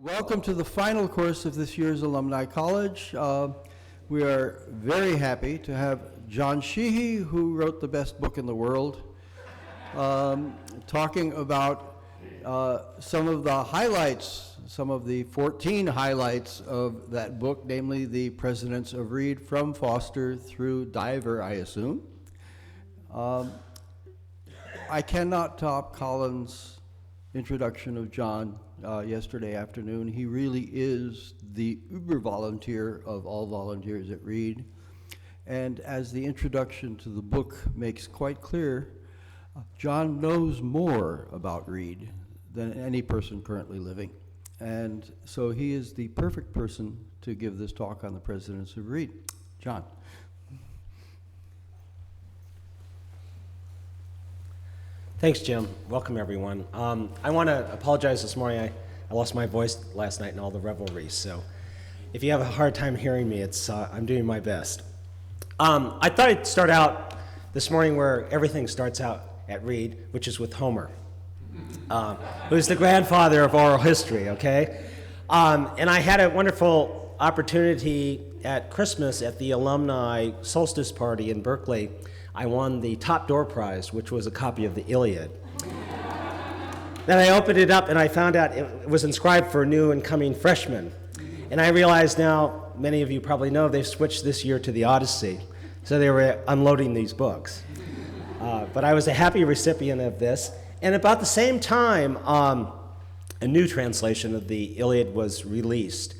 Welcome to the final course of this year's Alumni College. We are very happy to have John Sheehy, who wrote the best book in the world, talking about some of the highlights, some of the 14 highlights of that book, namely the Presidents of Reed from Foster through Diver, I assume. I cannot top Colin's introduction of John yesterday afternoon. He really is the uber volunteer of all volunteers at Reed. And as the introduction to the book makes quite clear, John knows more about Reed than any person currently living. And so he is the perfect person to give this talk on the Presidents of Reed. John. Thanks, Jim. Welcome, everyone. I want to apologize this morning. I lost my voice last night in all the revelry, so if you have a hard time hearing me, I'm doing my best. I thought I'd start out this morning where everything starts out at Reed, which is with Homer, who's the grandfather of oral history, okay? And I had a wonderful opportunity at Christmas at the alumni solstice party in Berkeley. I won the top door prize, which was a copy of the Iliad. Then I opened it up and I found out it was inscribed for new and coming freshmen. And I realized now, many of you probably know, they've switched this year to the Odyssey. So they were unloading these books. But I was a happy recipient of this. And about the same time, a new translation of the Iliad was released.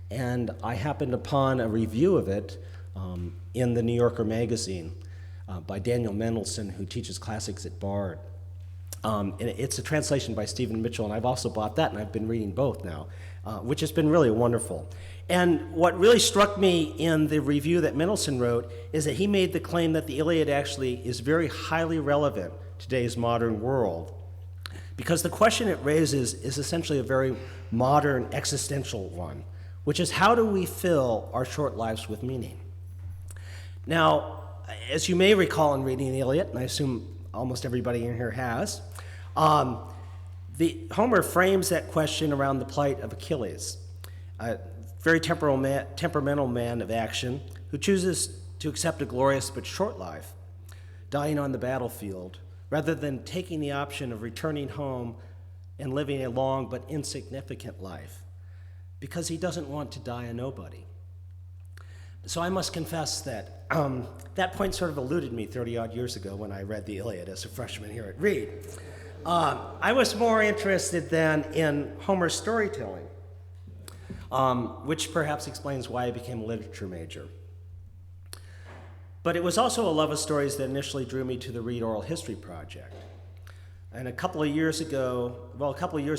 And I happened upon a review of it in the New Yorker magazine. By Daniel Mendelsohn, who teaches classics at Bard. And it's a translation by Stephen Mitchell, and I've also bought that, and I've been reading both now, which has been really wonderful. And what really struck me in the review that Mendelsohn wrote is that he made the claim that the Iliad actually is very highly relevant to today's modern world, because the question it raises is essentially a very modern existential one, which is how do we fill our short lives with meaning? Now, as you may recall in reading the Iliad, and I assume almost everybody in here has, Homer frames that question around the plight of Achilles, a very temperamental man of action who chooses to accept a glorious but short life, dying on the battlefield, rather than taking the option of returning home and living a long but insignificant life, because he doesn't want to die a nobody. So I must confess that that point sort of eluded me 30-odd years ago when I read the Iliad as a freshman here at Reed. I was more interested then in Homer's storytelling, which perhaps explains why I became a literature major. But it was also a love of stories that initially drew me to the Reed Oral History Project. And a couple of years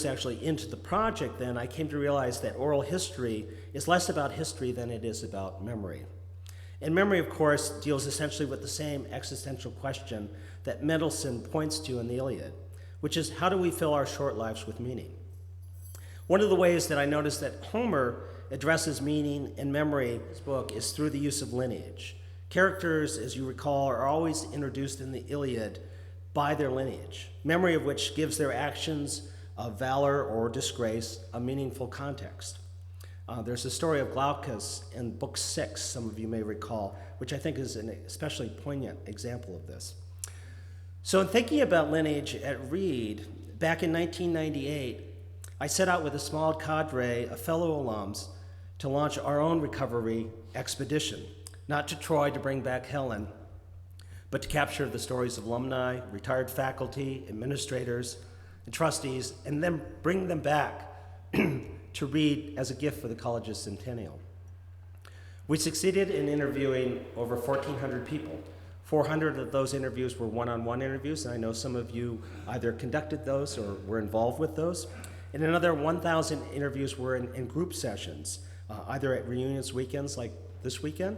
actually into the project then, I came to realize that oral history is less about history than it is about memory. And memory, of course, deals essentially with the same existential question that Mendelsohn points to in the Iliad, which is how do we fill our short lives with meaning? One of the ways that I noticed that Homer addresses meaning and memory in his book is through the use of lineage. Characters, as you recall, are always introduced in the Iliad by their lineage, memory of which gives their actions of valor or disgrace a meaningful context. There's the story of Glaucus in Book 6, some of you may recall, which I think is an especially poignant example of this. So in thinking about lineage at Reed, back in 1998, I set out with a small cadre of fellow alums to launch our own recovery expedition, not to Troy to bring back Helen, but to capture the stories of alumni, retired faculty, administrators, and trustees, and then bring them back to Reed as a gift for the college's centennial. We succeeded in interviewing over 1,400 people. 400 of those interviews were one-on-one interviews, and I know some of you either conducted those or were involved with those. And another 1,000 interviews were in group sessions, either at reunions weekends like this weekend,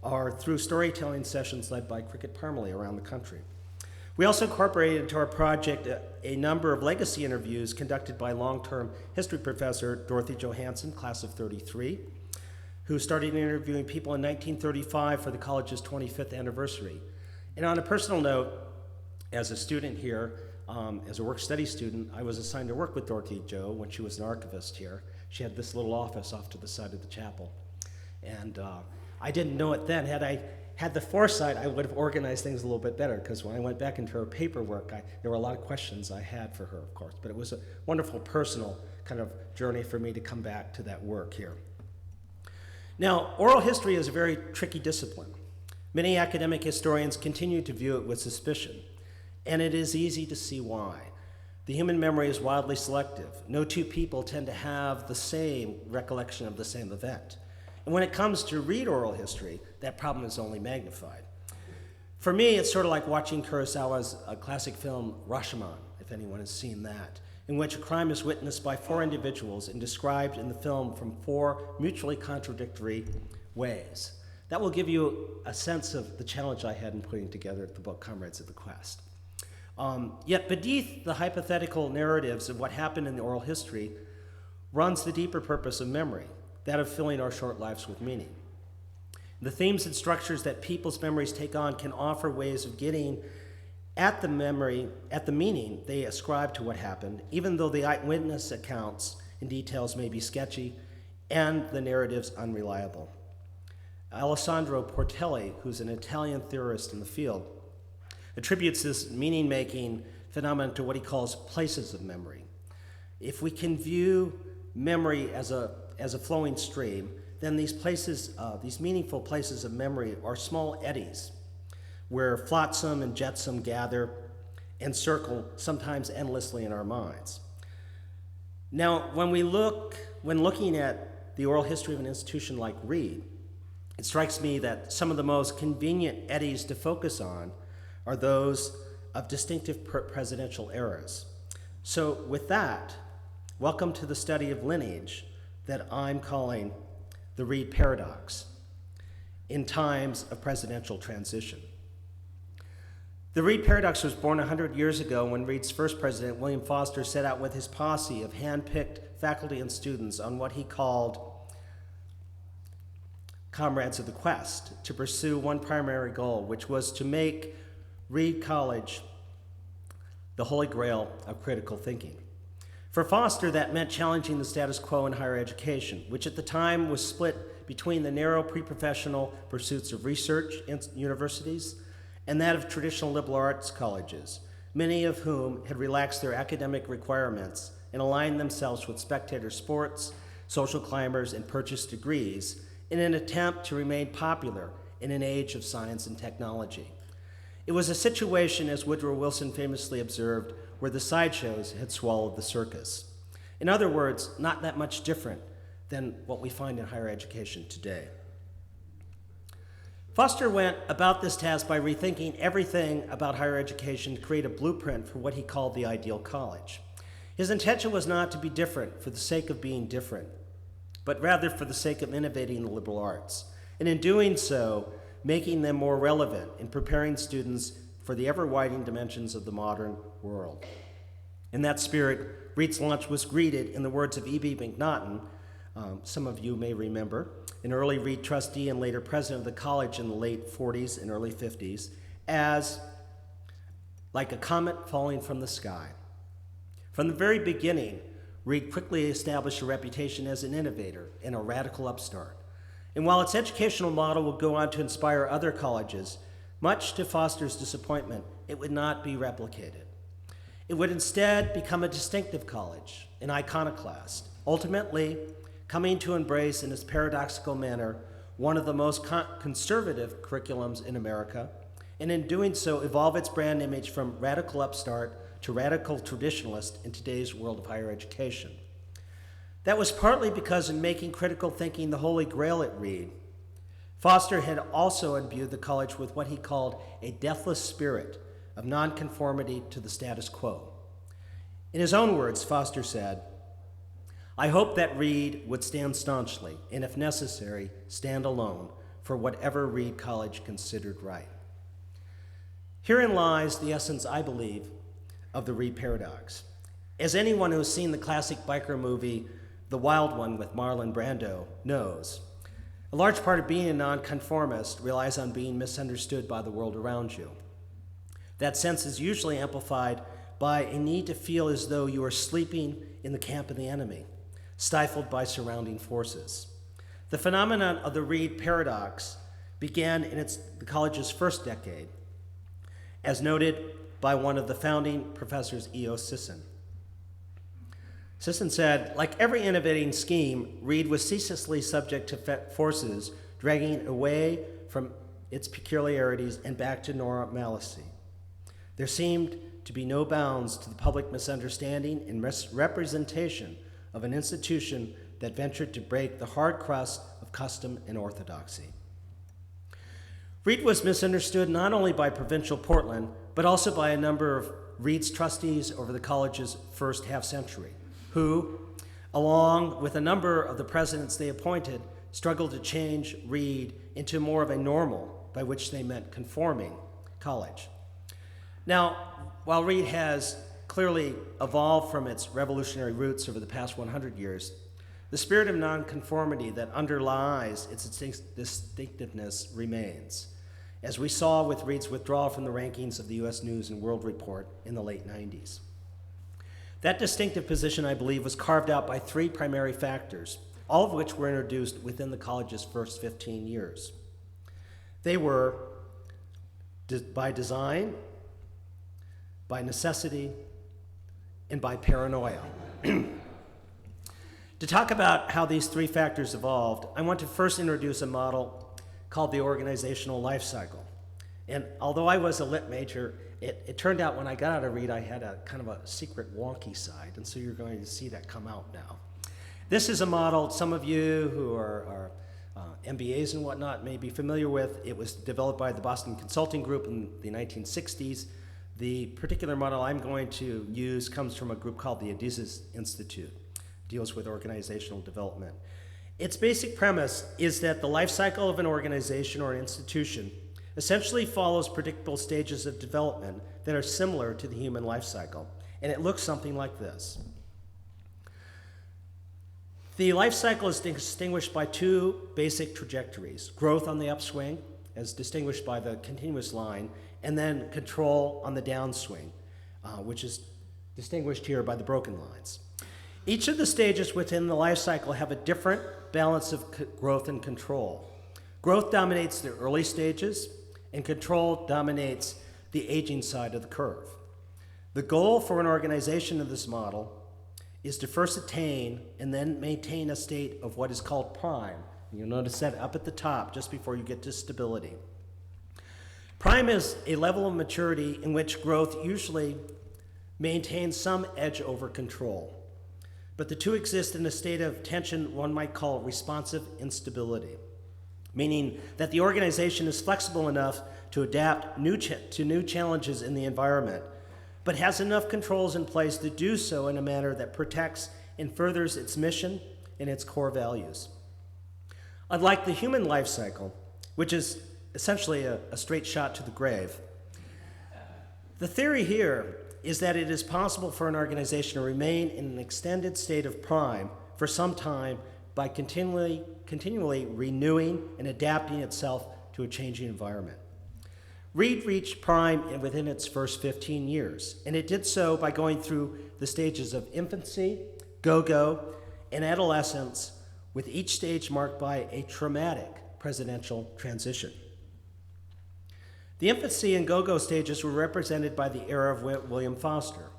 or through storytelling sessions led by Cricket Parmalee around the country. We also incorporated into our project a number of legacy interviews conducted by long-term history professor Dorothy Johansson, class of 33, who started interviewing people in 1935 for the college's 25th anniversary. And on a personal note, as a student here, as a work-study student, I was assigned to work with Dorothy Jo when she was an archivist here She had this little office off to the side of the chapel. And I didn't know it then. Had I had the foresight, I would have organized things a little bit better, because when I went back into her paperwork, there were a lot of questions I had for her, of course. But it was a wonderful personal kind of journey for me to come back to that work here. Now, oral history is a very tricky discipline. Many academic historians continue to view it with suspicion, and it is easy to see why. The human memory is wildly selective. No two people tend to have the same recollection of the same event. And when it comes to read oral history, that problem is only magnified. For me, it's sort of like watching Kurosawa's classic film, Rashomon, if anyone has seen that, in which a crime is witnessed by 4 individuals and described in the film from 4 mutually contradictory ways. That will give you a sense of the challenge I had in putting together the book, Comrades of the Quest. Yet beneath the hypothetical narratives of what happened in the oral history runs the deeper purpose of memory, that of filling our short lives with meaning. The themes and structures that people's memories take on can offer ways of getting at the meaning they ascribe to what happened, even though the eyewitness accounts and details may be sketchy and the narratives unreliable. Alessandro Portelli, who's an Italian theorist in the field, attributes this meaning-making phenomenon to what he calls places of memory. If we can view memory as a flowing stream, then these places, these meaningful places of memory are small eddies where flotsam and jetsam gather and circle sometimes endlessly in our minds. Now, when looking at the oral history of an institution like Reed, it strikes me that some of the most convenient eddies to focus on are those of distinctive presidential eras. So with that, welcome to the study of lineage that I'm calling the Reed paradox in times of presidential transition. The Reed paradox was born 100 years ago when Reed's first president, William Foster, set out with his posse of hand-picked faculty and students on what he called Comrades of the Quest, to pursue one primary goal, which was to make Reed College the holy grail of critical thinking. For Foster, that meant challenging the status quo in higher education, which at the time was split between the narrow pre-professional pursuits of research universities and that of traditional liberal arts colleges, many of whom had relaxed their academic requirements and aligned themselves with spectator sports, social climbers, and purchased degrees in an attempt to remain popular in an age of science and technology. It was a situation, as Woodrow Wilson famously observed, where the sideshows had swallowed the circus. In other words, not that much different than what we find in higher education today. Foster went about this task by rethinking everything about higher education to create a blueprint for what he called the ideal college. His intention was not to be different for the sake of being different, but rather for the sake of innovating the liberal arts, and in doing so, making them more relevant in preparing students for the ever-widening dimensions of the modern world. In that spirit, Reed's launch was greeted in the words of E.B. McNaughton, some of you may remember, an early Reed trustee and later president of the college in the late 40s and early 50s, as like a comet falling from the sky. From the very beginning, Reed quickly established a reputation as an innovator and a radical upstart. And while its educational model would go on to inspire other colleges, much to Foster's disappointment, it would not be replicated. It would instead become a distinctive college, an iconoclast, ultimately coming to embrace in its paradoxical manner one of the most conservative curriculums in America, and in doing so evolve its brand image from radical upstart to radical traditionalist in today's world of higher education. That was partly because in making critical thinking the holy grail at Reed, Foster had also imbued the college with what he called a deathless spirit of nonconformity to the status quo. In his own words, Foster said, "I hope that Reed would stand staunchly, and if necessary, stand alone for whatever Reed College considered right." Herein lies the essence, I believe, of the Reed paradox. As anyone who has seen the classic biker movie, The Wild One with Marlon Brando, knows, a large part of being a nonconformist relies on being misunderstood by the world around you. That sense is usually amplified by a need to feel as though you are sleeping in the camp of the enemy, stifled by surrounding forces. The phenomenon of the Reed paradox began in the college's first decade, as noted by one of the founding professors, E.O. Sisson. Sisson said, like every innovating scheme, Reed was ceaselessly subject to forces dragging away from its peculiarities and back to normalcy. There seemed to be no bounds to the public misunderstanding and misrepresentation of an institution that ventured to break the hard crust of custom and orthodoxy. Reed was misunderstood not only by provincial Portland, but also by a number of Reed's trustees over the college's first half-century, who, along with a number of the presidents they appointed, struggled to change Reed into more of a normal, by which they meant conforming, college. Now, while Reed has clearly evolved from its revolutionary roots over the past 100 years, the spirit of nonconformity that underlies its distinctiveness remains, as we saw with Reed's withdrawal from the rankings of the U.S. News and World Report in the late 90s. That distinctive position, I believe, was carved out by three primary factors, all of which were introduced within the college's first 15 years. They were by design, by necessity, and by paranoia. To talk about how these three factors evolved, I want to first introduce a model called the organizational life cycle. And although I was a lit major, it turned out when I got out of Reed, I had a kind of a secret wonky side, and so you're going to see that come out now. This is a model some of you who are MBAs and whatnot may be familiar with. It was developed by the Boston Consulting Group in the 1960s. The particular model I'm going to use comes from a group called the Adidas Institute, deals with organizational development. Its basic premise is that the life cycle of an organization or an institution essentially follows predictable stages of development that are similar to the human life cycle, and it looks something like this. The life cycle is distinguished by two basic trajectories: growth on the upswing, as distinguished by the continuous line, and then control on the downswing, which is distinguished here by the broken lines. Each of the stages within the life cycle have a different balance of growth and control. Growth dominates the early stages, and control dominates the aging side of the curve. The goal for an organization of this model is to first attain and then maintain a state of what is called prime. You'll notice that up at the top, just before you get to stability. Prime is a level of maturity in which growth usually maintains some edge over control. But the two exist in a state of tension one might call responsive instability, meaning that the organization is flexible enough to adapt to new challenges in the environment, but has enough controls in place to do so in a manner that protects and furthers its mission and its core values. Unlike the human life cycle, which is essentially a straight shot to the grave, the theory here is that it is possible for an organization to remain in an extended state of prime for some time by continually renewing and adapting itself to a changing environment. Reed reached prime within its first 15 years, and it did so by going through the stages of infancy, go-go, and adolescence, with each stage marked by a traumatic presidential transition. The infancy and go-go stages were represented by the era of William Foster,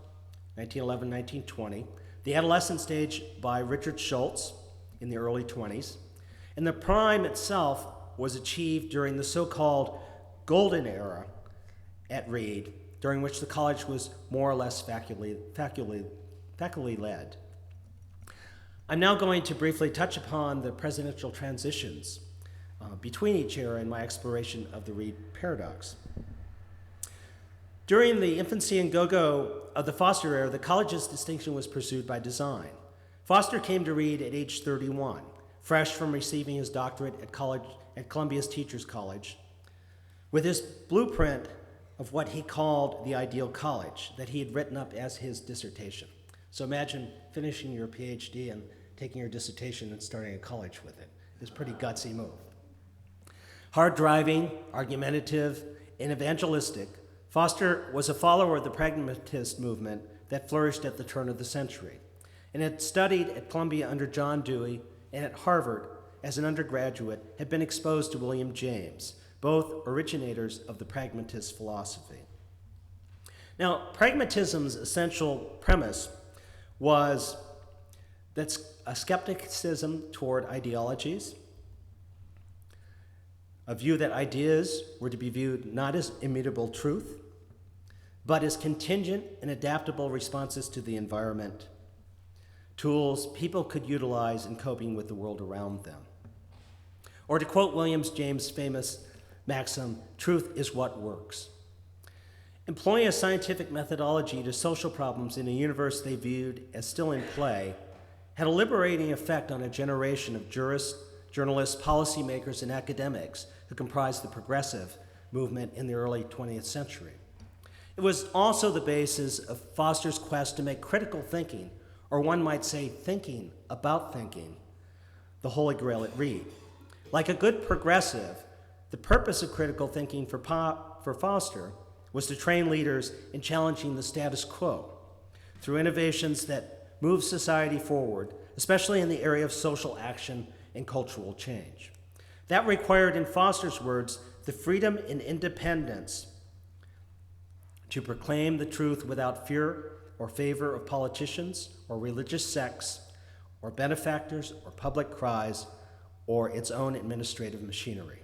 1911-1920, the adolescent stage by Richard Schultz in the early 20s, and the prime itself was achieved during the so-called golden era at Reed, during which the college was more or less faculty-led. I'm now going to briefly touch upon the presidential transitions between each era in my exploration of the Reed paradox. During the infancy and go-go of the Foster era, the college's distinction was pursued by design. Foster came to Reed at age 31, fresh from receiving his doctorate at Columbia's Teachers College, with his blueprint of what he called the ideal college that he had written up as his dissertation. So imagine finishing your PhD and taking your dissertation and starting a college with it. It's a pretty gutsy move. Hard driving, argumentative, and evangelistic, Foster was a follower of the pragmatist movement that flourished at the turn of the century. and had studied at Columbia under John Dewey and at Harvard as an undergraduate, had been exposed to William James, both originators of the pragmatist philosophy. Now, pragmatism's essential premise was that a skepticism toward ideologies, a view that ideas were to be viewed not as immutable truth, but as contingent and adaptable responses to the environment, tools people could utilize in coping with the world around them. Or to quote William James' famous maxim, truth is what works. Employing a scientific methodology to social problems in a universe they viewed as still in play had a liberating effect on a generation of jurists, journalists, policymakers, and academics who comprised the progressive movement in the early 20th century. It was also the basis of Foster's quest to make critical thinking, or one might say thinking about thinking, the holy grail at Reed. Like a good progressive, the purpose of critical thinking for Foster was to train leaders in challenging the status quo through innovations that move society forward, especially in the area of social action and cultural change. That required, in Foster's words, the freedom and independence to proclaim the truth without fear or favor of politicians or religious sects or benefactors or public cries or its own administrative machinery.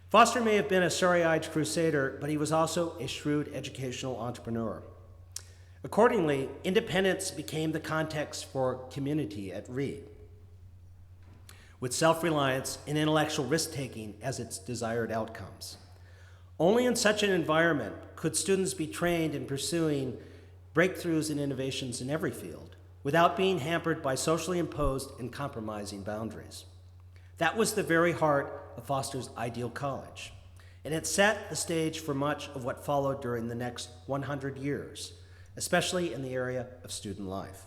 Foster may have been a starry-eyed crusader, but he was also a shrewd educational entrepreneur. Accordingly, independence became the context for community at Reed, with self-reliance and intellectual risk-taking as its desired outcomes. Only in such an environment could students be trained in pursuing breakthroughs and innovations in every field without being hampered by socially imposed and compromising boundaries. That was the very heart of Foster's ideal college, and it set the stage for much of what followed during the next 100 years, especially in the area of student life.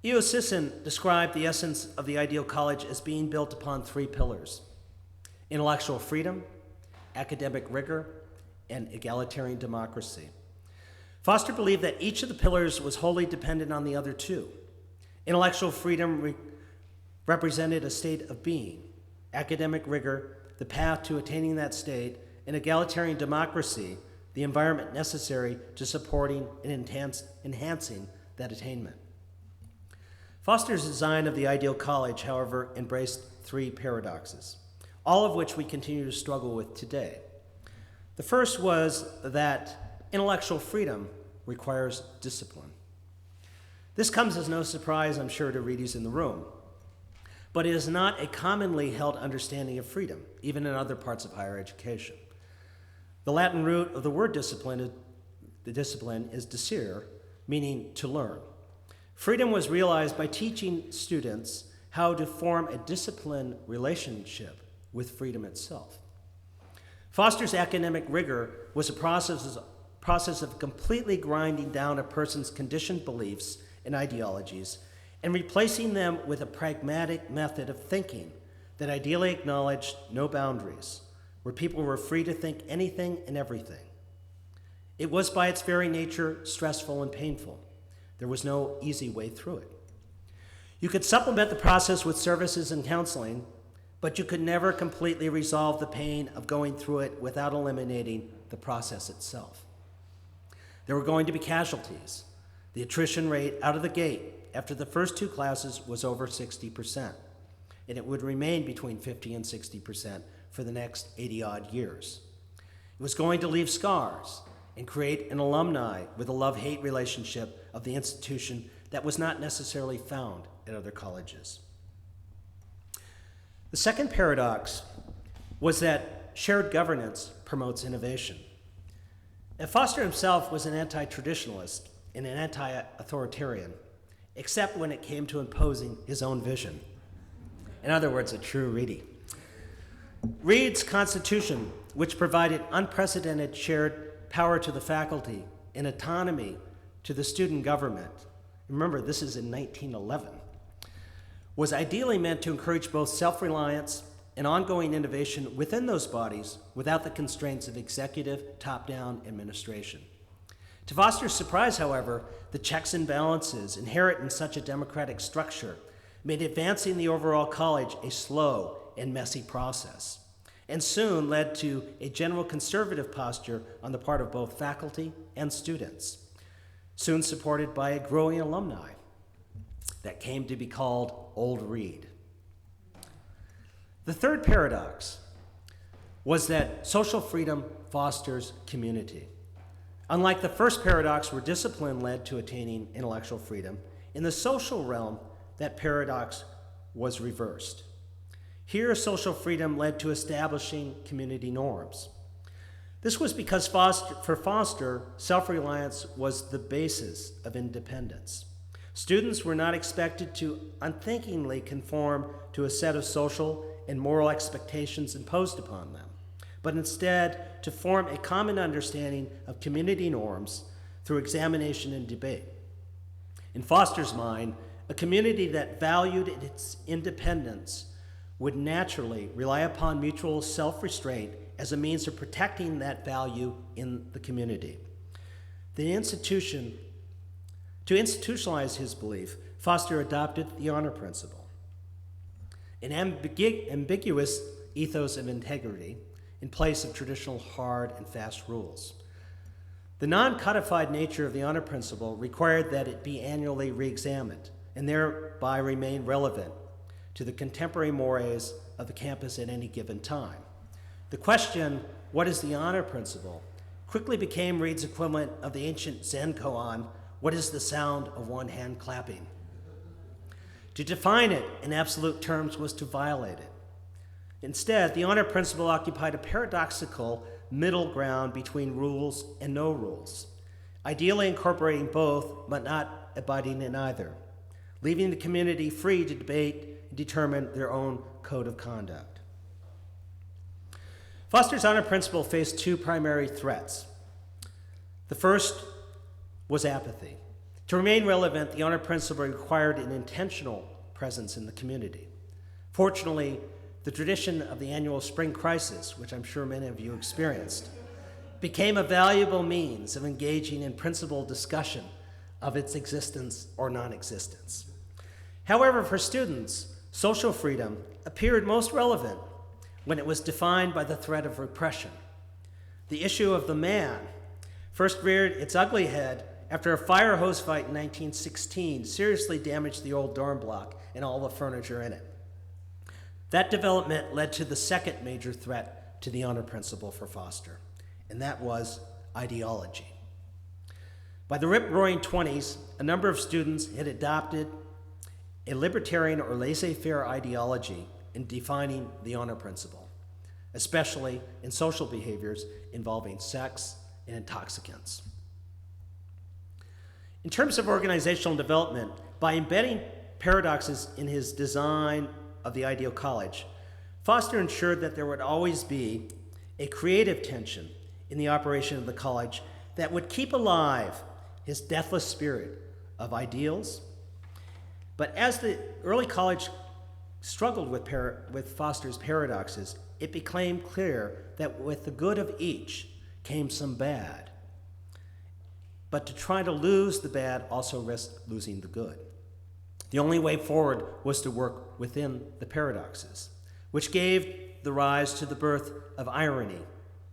E.O. Sisson described the essence of the ideal college as being built upon three pillars: intellectual freedom, academic rigor, and egalitarian democracy. Foster believed that each of the pillars was wholly dependent on the other two. Intellectual freedom represented a state of being, academic rigor, the path to attaining that state, and egalitarian democracy, the environment necessary to supporting and enhancing that attainment. Foster's design of the ideal college, however, embraced three paradoxes, all of which we continue to struggle with today. The first was that intellectual freedom requires discipline. This comes as no surprise, I'm sure, to Reedies in the room, but it is not a commonly held understanding of freedom, even in other parts of higher education. The Latin root of the word discipline is discere, meaning to learn. Freedom was realized by teaching students how to form a disciplined relationship with freedom itself. Foster's academic rigor was a process of completely grinding down a person's conditioned beliefs and ideologies and replacing them with a pragmatic method of thinking that ideally acknowledged no boundaries, where people were free to think anything and everything. It was by its very nature stressful and painful. There was no easy way through it. You could supplement the process with services and counseling, but you could never completely resolve the pain of going through it without eliminating the process itself. There were going to be casualties. The attrition rate out of the gate after the first two classes was over 60%, and it would remain between 50 and 60% for the next 80-odd years. It was going to leave scars and create an alumni with a love-hate relationship of the institution that was not necessarily found at other colleges. The second paradox was that shared governance promotes innovation. And Foster himself was an anti-traditionalist and an anti-authoritarian, except when it came to imposing his own vision. In other words, a true Reedy. Reed's Constitution, which provided unprecedented shared power to the faculty and autonomy to the student government, remember this is in 1911, was ideally meant to encourage both self-reliance and ongoing innovation within those bodies without the constraints of executive top-down administration. To Foster's surprise, however, the checks and balances inherent in such a democratic structure made advancing the overall college a slow and messy process, and soon led to a general conservative posture on the part of both faculty and students, soon supported by a growing alumni that came to be called Old Reed. The third paradox was that social freedom fosters community. Unlike the first paradox, where discipline led to attaining intellectual freedom, in the social realm, that paradox was reversed. Here, social freedom led to establishing community norms. This was because for Foster, self-reliance was the basis of independence. Students were not expected to unthinkingly conform to a set of social and moral expectations imposed upon them, but instead to form a common understanding of community norms through examination and debate. In Foster's mind, a community that valued its independence would naturally rely upon mutual self-restraint as a means of protecting that value in the community. To institutionalize his belief, Foster adopted the honor principle, an ambiguous ethos of integrity in place of traditional hard and fast rules. The non-codified nature of the honor principle required that it be annually re-examined and thereby remain relevant to the contemporary mores of the campus at any given time. The question, what is the honor principle, quickly became Reed's equivalent of the ancient Zen koan, what is the sound of one hand clapping? To define it in absolute terms was to violate it. Instead, the honor principle occupied a paradoxical middle ground between rules and no rules, ideally incorporating both, but not abiding in either, leaving the community free to debate and determine their own code of conduct. Foster's honor principle faced two primary threats. The first was apathy. To remain relevant, the honor principle required an intentional presence in the community. Fortunately, the tradition of the annual spring crisis, which I'm sure many of you experienced, became a valuable means of engaging in principled discussion of its existence or non-existence. However, for students, social freedom appeared most relevant when it was defined by the threat of repression. The issue of the man first reared its ugly head after a fire hose fight in 1916 seriously damaged the old dorm block and all the furniture in it. That development led to the second major threat to the honor principle for Foster, and that was ideology. By the rip-roaring 20s, a number of students had adopted a libertarian or laissez-faire ideology in defining the honor principle, especially in social behaviors involving sex and intoxicants. In terms of organizational development, by embedding paradoxes in his design of the ideal college, Foster ensured that there would always be a creative tension in the operation of the college that would keep alive his deathless spirit of ideals. But as the early college struggled with Foster's paradoxes, it became clear that with the good of each came some bad. But to try to lose the bad also risked losing the good. The only way forward was to work within the paradoxes, which gave the rise to the birth of irony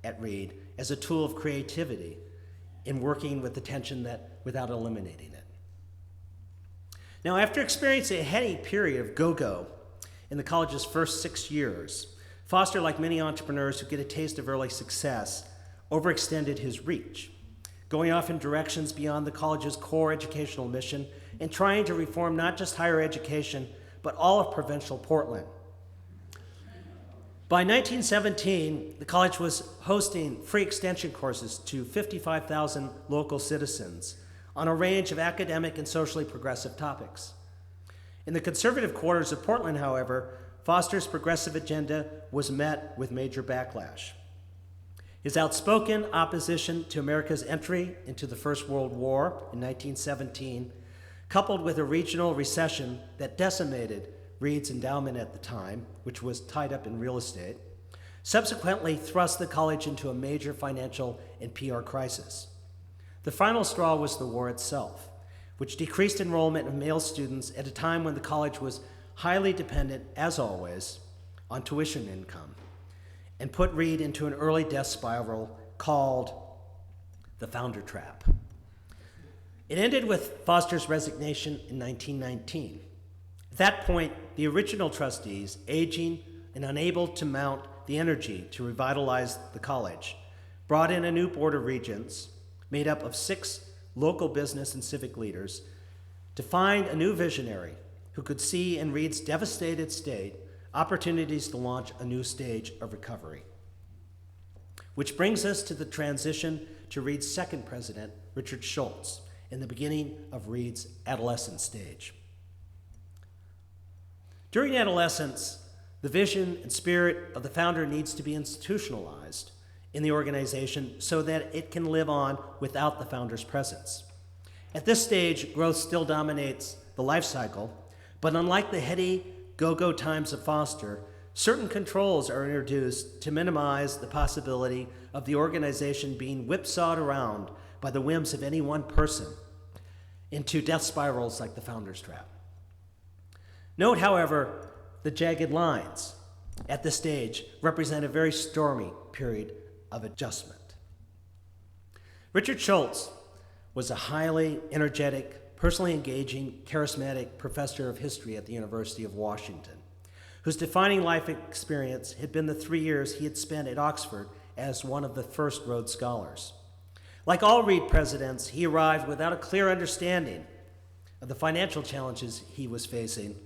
at Reed as a tool of creativity in working with the tension without eliminating it. Now, after experiencing a heady period of go-go in the college's first 6 years, Foster, like many entrepreneurs who get a taste of early success, overextended his reach, going off in directions beyond the college's core educational mission and trying to reform not just higher education, but all of provincial Portland. By 1917, the college was hosting free extension courses to 55,000 local citizens on a range of academic and socially progressive topics. In the conservative quarters of Portland, however, Foster's progressive agenda was met with major backlash. His outspoken opposition to America's entry into the First World War in 1917, coupled with a regional recession that decimated Reed's endowment at the time, which was tied up in real estate, subsequently thrust the college into a major financial and PR crisis. The final straw was the war itself, which decreased enrollment of male students at a time when the college was highly dependent, as always, on tuition income, and put Reed into an early death spiral called the Founder Trap. It ended with Foster's resignation in 1919. At that point, the original trustees, aging and unable to mount the energy to revitalize the college, brought in a new board of regents made up of 6 local business and civic leaders to find a new visionary who could see in Reed's devastated state opportunities to launch a new stage of recovery. Which brings us to the transition to Reed's second president, Richard Schultz, in the beginning of Reed's adolescent stage. During adolescence, the vision and spirit of the founder needs to be institutionalized in the organization so that it can live on without the founder's presence. At this stage, growth still dominates the life cycle, but unlike the heady go-go times of Foster, certain controls are introduced to minimize the possibility of the organization being whipsawed around by the whims of any one person into death spirals like the Founder's Trap. Note, however, the jagged lines at this stage represent a very stormy period of adjustment. Richard Schultz was a highly energetic, personally engaging, charismatic professor of history at the University of Washington, whose defining life experience had been the 3 years he had spent at Oxford as one of the first Rhodes Scholars. Like all Reed presidents, he arrived without a clear understanding of the financial challenges he was facing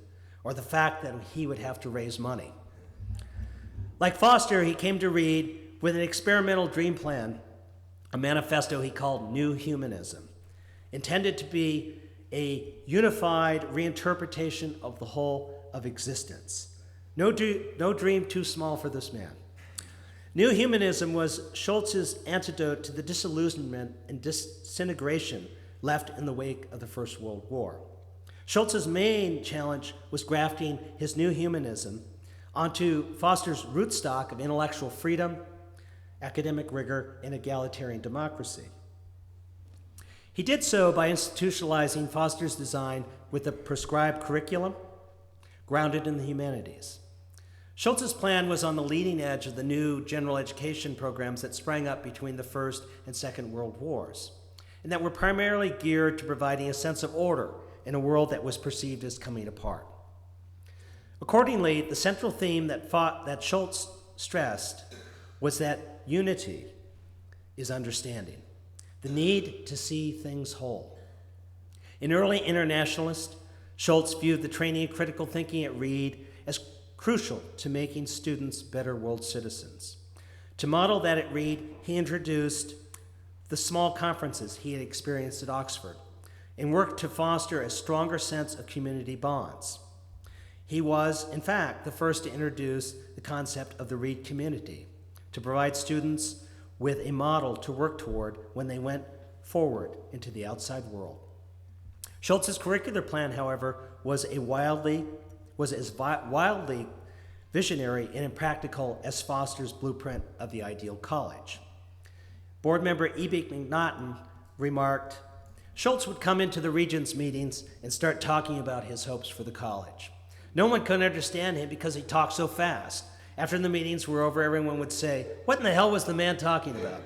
or the fact that he would have to raise money. Like Foster, he came to Reed with an experimental dream plan, a manifesto he called New Humanism, intended to be a unified reinterpretation of the whole of existence. No dream too small for this man. New Humanism was Schultz's antidote to the disillusionment and disintegration left in the wake of the First World War. Schultz's main challenge was grafting his New Humanism onto Foster's rootstock of intellectual freedom, academic rigor, and egalitarian democracy. He did so by institutionalizing Foster's design with a prescribed curriculum grounded in the humanities. Schultz's plan was on the leading edge of the new general education programs that sprang up between the First and Second World Wars, and that were primarily geared to providing a sense of order in a world that was perceived as coming apart. Accordingly, the central theme that Schultz stressed was that unity is understanding, the need to see things whole. An early internationalist, Schultz viewed the training in critical thinking at Reed as crucial to making students better world citizens. To model that at Reed, he introduced the small conferences he had experienced at Oxford and worked to foster a stronger sense of community bonds. He was, in fact, the first to introduce the concept of the Reed community, to provide students with a model to work toward when they went forward into the outside world. Schultz's curricular plan, however, was as wildly visionary and impractical as Foster's blueprint of the ideal college. Board member E.B. McNaughton remarked, Schultz would come into the regents' meetings and start talking about his hopes for the college. No one could understand him because he talked so fast. After the meetings were over, everyone would say, "What in the hell was the man talking about?"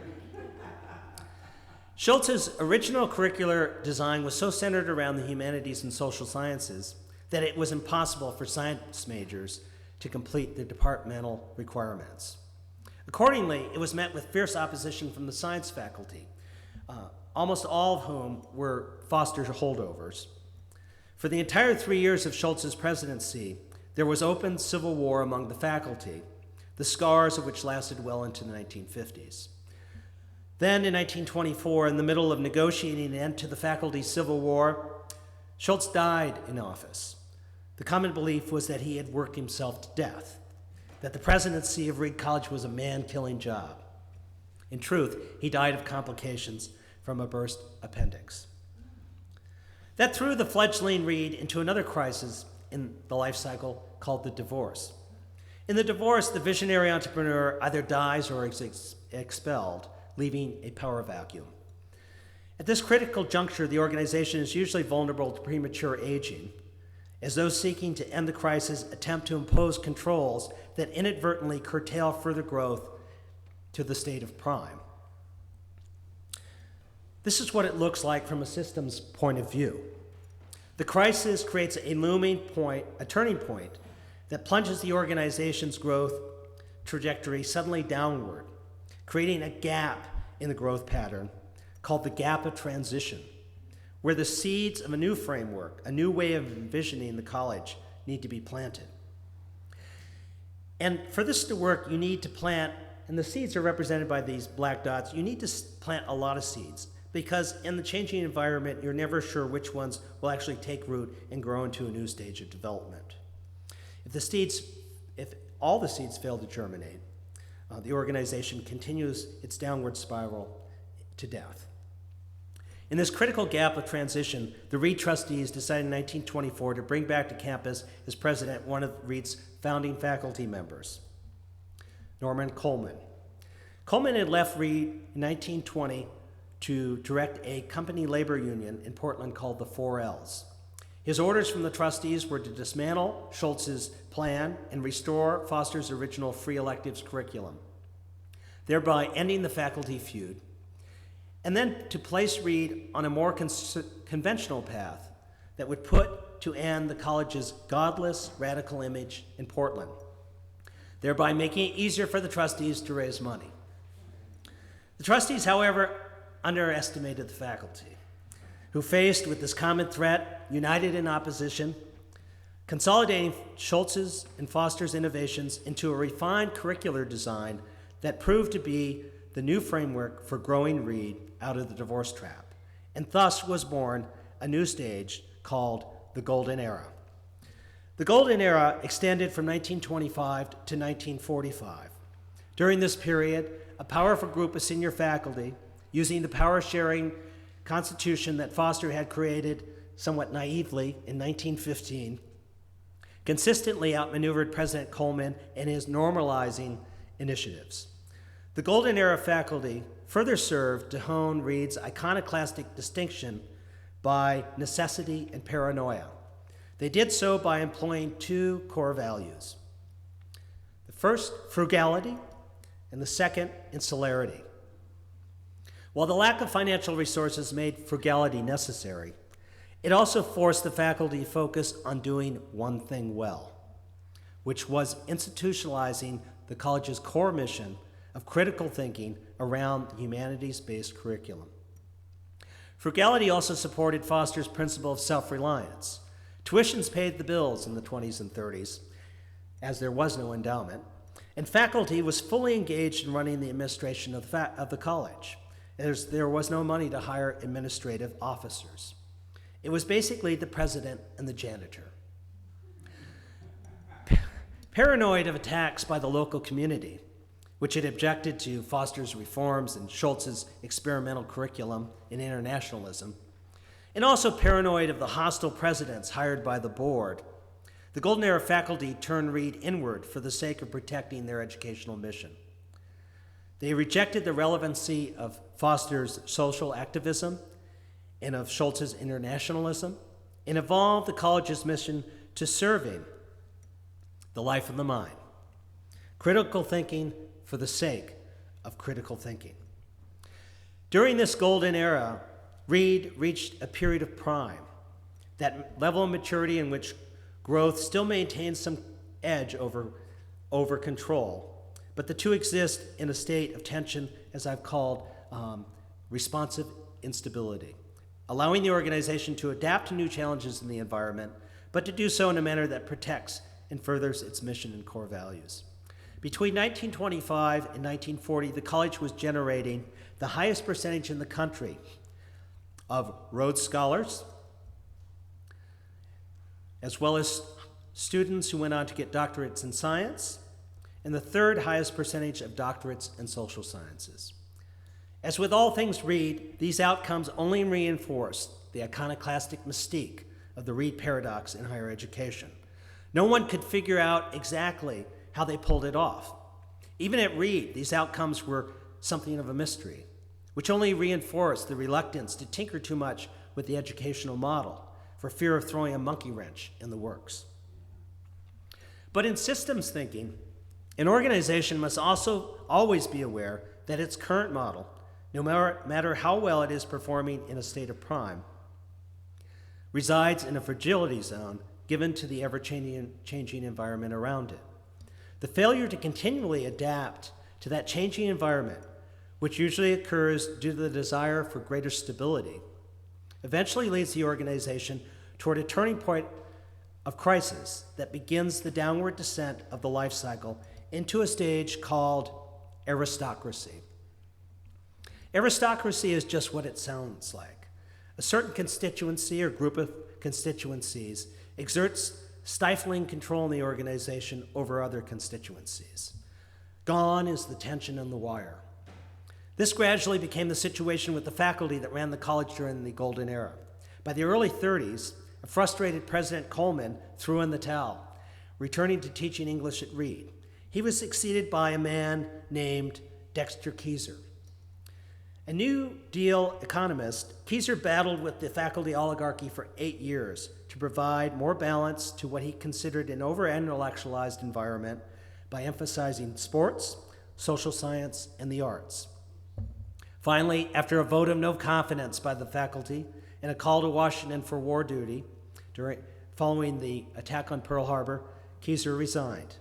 Schultz's original curricular design was so centered around the humanities and social sciences that it was impossible for science majors to complete their departmental requirements. Accordingly, it was met with fierce opposition from the science faculty, almost all of whom were Foster holdovers. For the entire 3 years of Schultz's presidency, there was open civil war among the faculty, the scars of which lasted well into the 1950s. Then, in 1924, in the middle of negotiating an end to the faculty civil war, Schultz died in office. The common belief was that he had worked himself to death, that the presidency of Reed College was a man-killing job. In truth, he died of complications from a burst appendix. That threw the fledgling Reed into another crisis in the life cycle called the divorce. In the divorce, the visionary entrepreneur either dies or is expelled, leaving a power vacuum. At this critical juncture, the organization is usually vulnerable to premature aging, as those seeking to end the crisis attempt to impose controls that inadvertently curtail further growth to the state of prime. This is what it looks like from a systems point of view. The crisis creates a turning point that plunges the organization's growth trajectory suddenly downward, creating a gap in the growth pattern called the gap of transition, where the seeds of a new framework, a new way of envisioning the college, need to be planted. And for this to work, you need to plant, and the seeds are represented by these black dots, you need to plant a lot of seeds, because in the changing environment, you're never sure which ones will actually take root and grow into a new stage of development. If all the seeds fail to germinate, the organization continues its downward spiral to death. In this critical gap of transition, the Reed trustees decided in 1924 to bring back to campus as president one of Reed's founding faculty members, Norman Coleman. Coleman had left Reed in 1920 to direct a company labor union in Portland called the 4Ls. His orders from the trustees were to dismantle Schultz's plan and restore Foster's original free electives curriculum, thereby ending the faculty feud, and then to place Reed on a more conventional path that would put to end the college's godless, radical image in Portland, thereby making it easier for the trustees to raise money. The trustees, however, underestimated the faculty, who faced with this common threat, united in opposition, consolidating Schultz's and Foster's innovations into a refined curricular design that proved to be the new framework for growing Reed out of the divorce trap, and thus was born a new stage called the Golden Era. The Golden Era extended from 1925 to 1945. During this period, a powerful group of senior faculty, using the power-sharing constitution that Foster had created somewhat naively in 1915, consistently outmaneuvered President Coleman and his normalizing initiatives. The Golden Era faculty further served to hone Reed's iconoclastic distinction by necessity and paranoia. They did so by employing two core values. The first, frugality, and the second, insularity. While the lack of financial resources made frugality necessary, it also forced the faculty to focus on doing one thing well, which was institutionalizing the college's core mission of critical thinking around the humanities-based curriculum. Frugality also supported Foster's principle of self-reliance. Tuitions paid the bills in the 20s and 30s, as there was no endowment, and faculty was fully engaged in running the administration of the college. There was no money to hire administrative officers. It was basically the president and the janitor. Paranoid of attacks by the local community, which had objected to Foster's reforms and Schultz's experimental curriculum in internationalism, and also paranoid of the hostile presidents hired by the board, the Golden Era faculty turned Reed inward for the sake of protecting their educational mission. They rejected the relevancy of Foster's social activism and of Schultz's internationalism, and evolved the college's mission to serving the life of the mind, critical thinking for the sake of critical thinking. During this golden era, Reed reached a period of prime, that level of maturity in which growth still maintains some edge over control, but the two exist in a state of tension, as I've called responsive instability, allowing the organization to adapt to new challenges in the environment, but to do so in a manner that protects and furthers its mission and core values. Between 1925 and 1940, the college was generating the highest percentage in the country of Rhodes Scholars, as well as students who went on to get doctorates in science, and the third highest percentage of doctorates in social sciences. As with all things Reed, these outcomes only reinforce the iconoclastic mystique of the Reed paradox in higher education. No one could figure out exactly how they pulled it off. Even at Reed, these outcomes were something of a mystery. which only reinforced the reluctance to tinker too much with the educational model for fear of throwing a monkey wrench in the works. But in systems thinking, an organization must also always be aware that its current model, no matter how well it is performing in a state of prime, resides in a fragility zone given to the ever-changing environment around it. The failure to continually adapt to that changing environment, which usually occurs due to the desire for greater stability, eventually leads the organization toward a turning point of crisis that begins the downward descent of the life cycle into a stage called aristocracy. Aristocracy is just what it sounds like. A certain constituency or group of constituencies exerts stifling control in the organization over other constituencies. Gone is the tension in the wire. This gradually became the situation with the faculty that ran the college during the Golden Era. By the early 30s, a frustrated President Coleman threw in the towel, returning to teaching English at Reed. He was succeeded by a man named Dexter Keyser. A New Deal economist, Keyser battled with the faculty oligarchy for 8 years to provide more balance to what he considered an over-intellectualized environment by emphasizing sports, social science, and the arts. Finally, after a vote of no confidence by the faculty and a call to Washington for war duty following the attack on Pearl Harbor, Keyser resigned.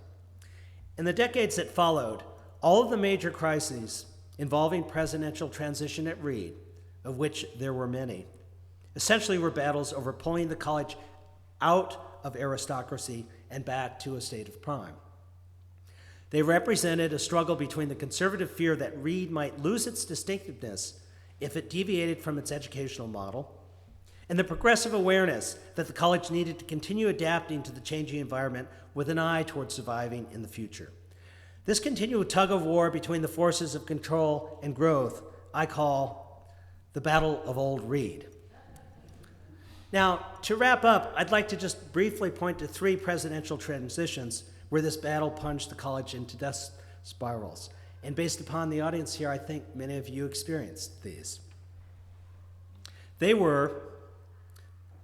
In the decades that followed, all of the major crises involving presidential transition at Reed, of which there were many, essentially were battles over pulling the college out of aristocracy and back to a state of prime. They represented a struggle between the conservative fear that Reed might lose its distinctiveness if it deviated from its educational model, and the progressive awareness that the college needed to continue adapting to the changing environment with an eye towards surviving in the future. This continual tug of war between the forces of control and growth I call the Battle of Old Reed. Now, to wrap up, I'd like to just briefly point to 3 presidential transitions where this battle plunged the college into death spirals. And based upon the audience here, I think many of you experienced these. They were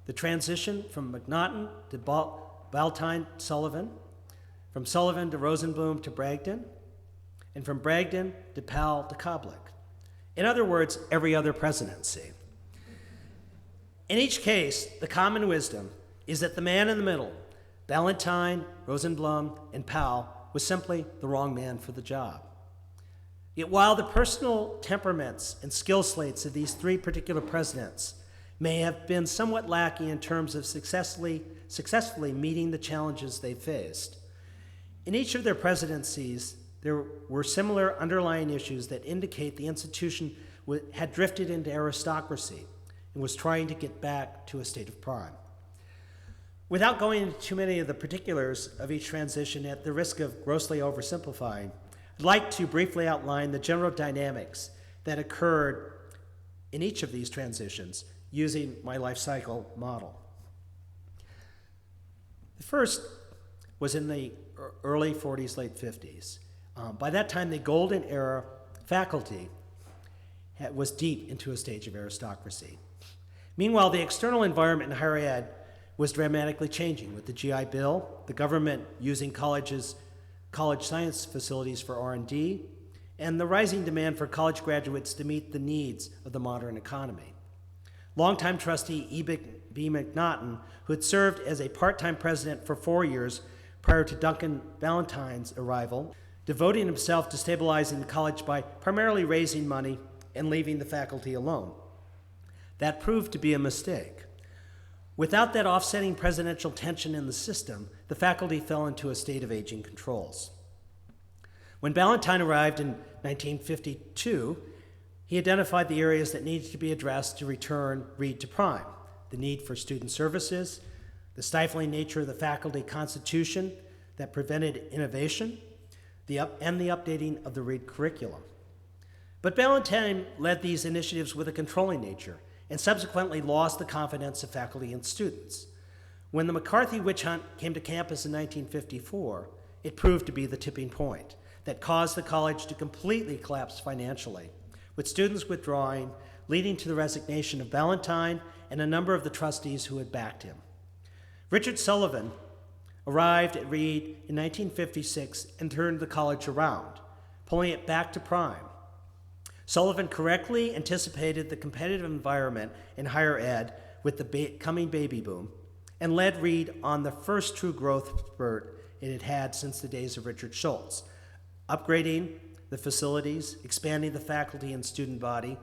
the transition from McNaughton to Ballantyne-Sullivan, from Sullivan to Rosenblum to Bragdon, and from Bragdon to Powell to Koblich. In other words, every other presidency. In each case, the common wisdom is that the man in the middle, Ballantyne, Rosenblum, and Powell, was simply the wrong man for the job. Yet while the personal temperaments and skill slates of these 3 particular presidents may have been somewhat lacking in terms of successfully meeting the challenges they faced, in each of their presidencies, there were similar underlying issues that indicate the institution had drifted into aristocracy and was trying to get back to a state of prime. Without going into too many of the particulars of each transition at the risk of grossly oversimplifying, I'd like to briefly outline the general dynamics that occurred in each of these transitions using my life cycle model. The first was in the early 40s, late 50s. By that time, the Golden Era faculty was deep into a stage of aristocracy. Meanwhile, the external environment in higher ed was dramatically changing with the GI Bill, the government using college science facilities for R&D, and the rising demand for college graduates to meet the needs of the modern economy. Longtime trustee E.B. McNaughton, who had served as a part-time president for 4 years prior to Duncan Ballantyne's arrival, devoting himself to stabilizing the college by primarily raising money and leaving the faculty alone. That proved to be a mistake. Without that offsetting presidential tension in the system, the faculty fell into a state of aging controls. When Ballantyne arrived in 1952, he identified the areas that needed to be addressed to return Reed to prime: the need for student services, the stifling nature of the faculty constitution that prevented innovation, and the updating of the Reed curriculum. But Ballantyne led these initiatives with a controlling nature and subsequently lost the confidence of faculty and students. When the McCarthy witch hunt came to campus in 1954, it proved to be the tipping point that caused the college to completely collapse financially, with students withdrawing, leading to the resignation of Ballantyne and a number of the trustees who had backed him. Richard Sullivan arrived at Reed in 1956 and turned the college around, pulling it back to prime. Sullivan correctly anticipated the competitive environment in higher ed with the coming baby boom and led Reed on the first true growth spurt it had had since the days of Richard Schultz, upgrading the facilities, expanding the faculty and student body,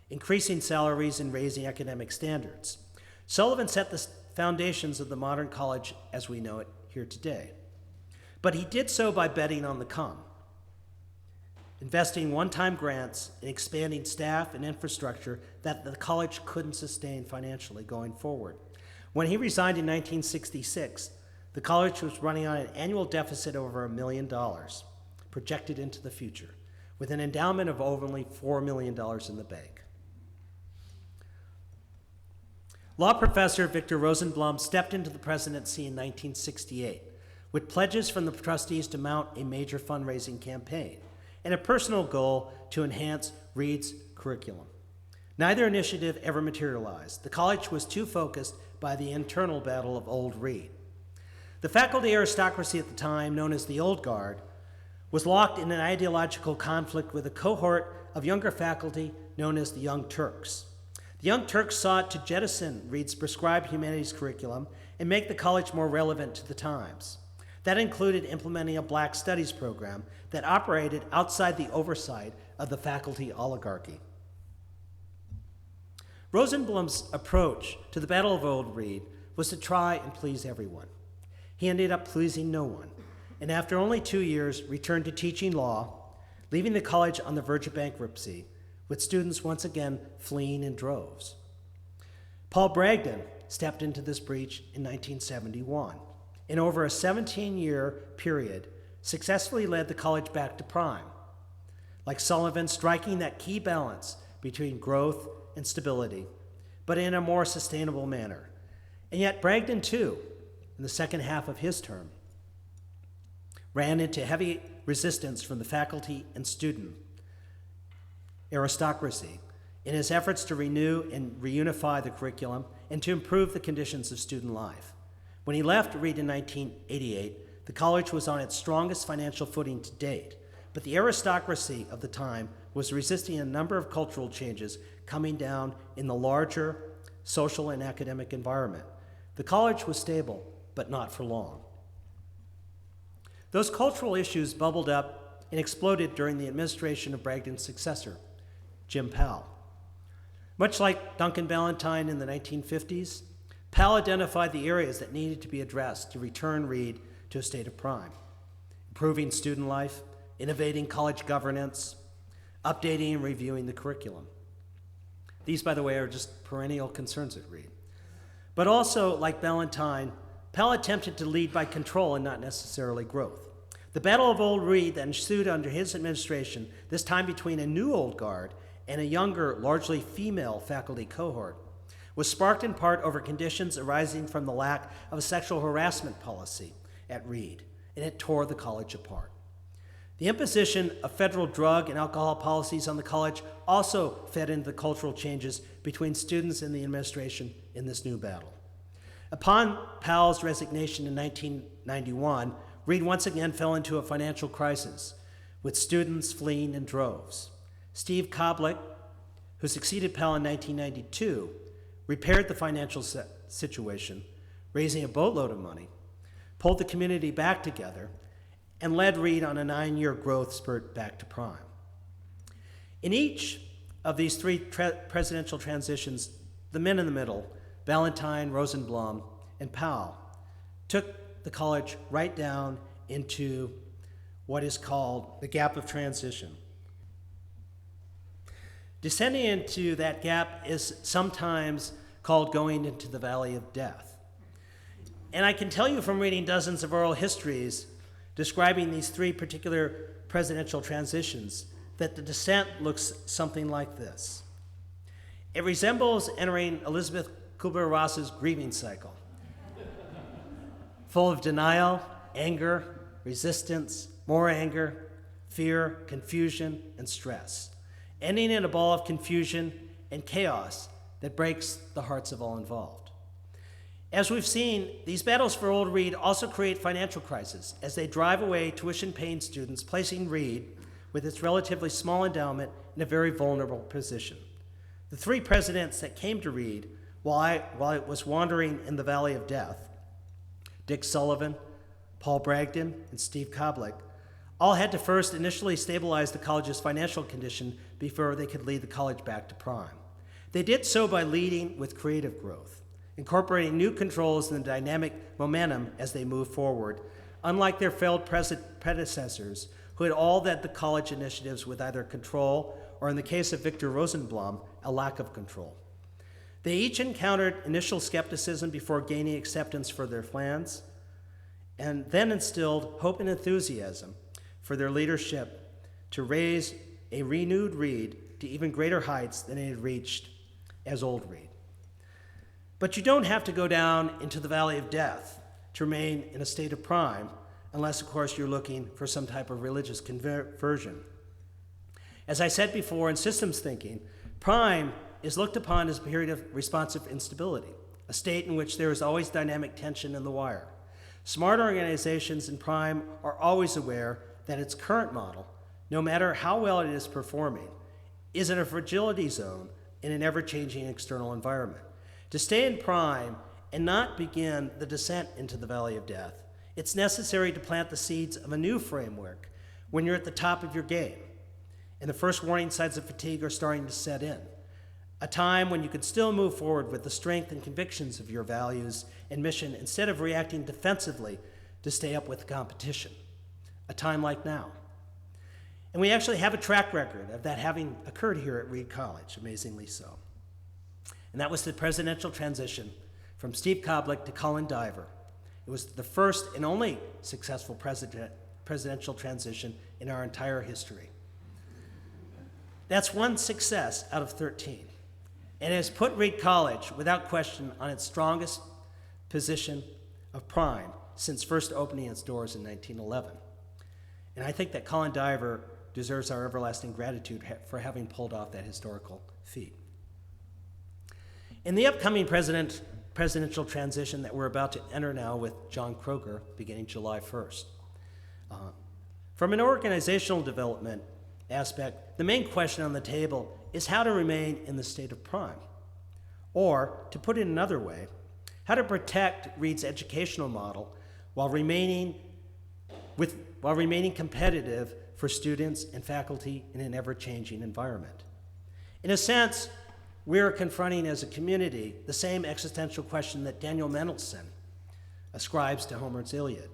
increasing salaries, and raising academic standards. Sullivan set the foundations of the modern college as we know it here today. But he did so by betting on the come, investing one-time grants and expanding staff and infrastructure that the college couldn't sustain financially going forward. When he resigned in 1966, the college was running on an annual deficit over $1 million, projected into the future, with an endowment of only $4 million in the bank. Law professor Victor Rosenblum stepped into the presidency in 1968 with pledges from the trustees to mount a major fundraising campaign and a personal goal to enhance Reed's curriculum. Neither initiative ever materialized. The college was too focused by the internal battle of Old Reed. The faculty aristocracy at the time, known as the Old Guard, was locked in an ideological conflict with a cohort of younger faculty known as the Young Turks. The Young Turks sought to jettison Reed's prescribed humanities curriculum and make the college more relevant to the times. That included implementing a Black Studies program that operated outside the oversight of the faculty oligarchy. Rosenblum's approach to the Battle of Old Reed was to try and please everyone. He ended up pleasing no one, and after only 2 years, returned to teaching law, leaving the college on the verge of bankruptcy, with students once again fleeing in droves. Paul Bragdon stepped into this breach in 1971, and over a 17-year period, successfully led the college back to prime, like Sullivan, striking that key balance between growth and stability, but in a more sustainable manner. And yet Bragdon, too, in the second half of his term, ran into heavy resistance from the faculty and student aristocracy in his efforts to renew and reunify the curriculum and to improve the conditions of student life. When he left Reed in 1988, the college was on its strongest financial footing to date, but the aristocracy of the time was resisting a number of cultural changes coming down in the larger social and academic environment. The college was stable, but not for long. Those cultural issues bubbled up and exploded during the administration of Bragdon's successor, Jim Powell. Much like Duncan Ballantyne in the 1950s, Powell identified the areas that needed to be addressed to return Reed to a state of prime: improving student life, innovating college governance, updating and reviewing the curriculum. These, by the way, are just perennial concerns at Reed. But also, like Ballantyne, Powell attempted to lead by control and not necessarily growth. The Battle of Old Reed that ensued under his administration, this time between a new Old Guard and a younger, largely female faculty cohort, was sparked in part over conditions arising from the lack of a sexual harassment policy at Reed, and it tore the college apart. The imposition of federal drug and alcohol policies on the college also fed into the cultural changes between students and the administration in this new battle. Upon Powell's resignation in 1991, Reed once again fell into a financial crisis, with students fleeing in droves. Steve Koblich, who succeeded Powell in 1992, repaired the financial situation, raising a boatload of money, pulled the community back together, and led Reed on a 9-year growth spurt back to prime. In each of these three presidential transitions, the men in the middle, Ballantyne, Rosenblum, and Powell, took the college right down into what is called the gap of transition. Descending into that gap is sometimes called going into the valley of death. And I can tell you from reading dozens of oral histories describing these three particular presidential transitions that the descent looks something like this. It resembles entering Elizabeth Kubler-Ross's grieving cycle, full of denial, anger, resistance, more anger, fear, confusion, and stress. ending in a ball of confusion and chaos that breaks the hearts of all involved. As we've seen, these battles for Old Reed also create financial crises as they drive away tuition-paying students, placing Reed, with its relatively small endowment, in a very vulnerable position. The three presidents that came to Reed while it was wandering in the valley of death, Dick Sullivan, Paul Bragdon, and Steve Koblich, all had to first initially stabilize the college's financial condition before they could lead the college back to prime. They did so by leading with creative growth, incorporating new controls and the dynamic momentum as they moved forward, unlike their failed predecessors, who had all led the college initiatives with either control or, in the case of Victor Rosenblum, a lack of control. They each encountered initial skepticism before gaining acceptance for their plans, and then instilled hope and enthusiasm for their leadership to raise a renewed Reed to even greater heights than it had reached as Old Reed. But you don't have to go down into the valley of death to remain in a state of prime, unless, of course, you're looking for some type of religious conversion. As I said before, in systems thinking, prime is looked upon as a period of responsive instability, a state in which there is always dynamic tension in the wire. Smart organizations in prime are always aware that its current model, no matter how well it is performing, is in a fragility zone in an ever-changing external environment. To stay in prime and not begin the descent into the valley of death, it's necessary to plant the seeds of a new framework when you're at the top of your game and the first warning signs of fatigue are starting to set in. A time when you can still move forward with the strength and convictions of your values and mission instead of reacting defensively to stay up with the competition. A time like now. And we actually have a track record of that having occurred here at Reed College, amazingly so. And that was the presidential transition from Steve Koblich to Colin Diver. It was the first and only successful presidential transition in our entire history. That's one success out of 13. And has put Reed College, without question, on its strongest position of prime since first opening its doors in 1911. And I think that Colin Diver deserves our everlasting gratitude for having pulled off that historical feat. In the upcoming presidential transition that we're about to enter now with John Kroger beginning July 1st, from an organizational development aspect, the main question on the table is how to remain in the state of prime. Or, to put it another way, how to protect Reed's educational model while remaining competitive for students and faculty in an ever-changing environment. In a sense, we are confronting as a community the same existential question that Daniel Mendelsohn ascribes to Homer's Iliad.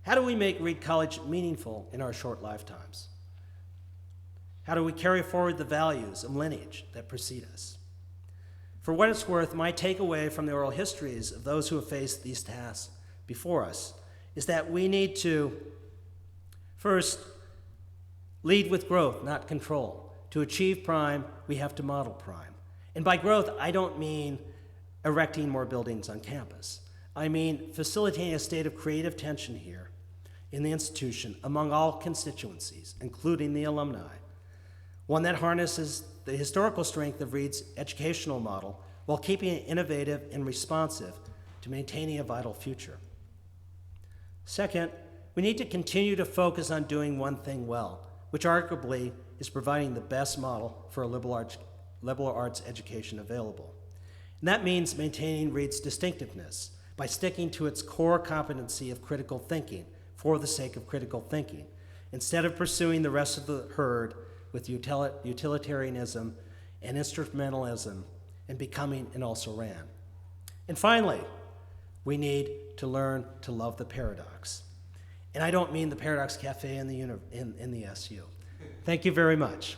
How do we make Reed College meaningful in our short lifetimes? How do we carry forward the values and lineage that precede us? For what it's worth, my takeaway from the oral histories of those who have faced these tasks before us is that we need to, first, lead with growth, not control. To achieve prime, we have to model prime. And by growth, I don't mean erecting more buildings on campus. I mean facilitating a state of creative tension here in the institution among all constituencies, including the alumni. One that harnesses the historical strength of Reed's educational model while keeping it innovative and responsive to maintaining a vital future. Second, we need to continue to focus on doing one thing well, which arguably is providing the best model for a liberal arts education available. And that means maintaining Reed's distinctiveness by sticking to its core competency of critical thinking for the sake of critical thinking, instead of pursuing the rest of the herd with utilitarianism and instrumentalism and becoming an also-ran. And finally, we need to learn to love the paradox. And I don't mean the Paradox Cafe in the SU. Thank you very much.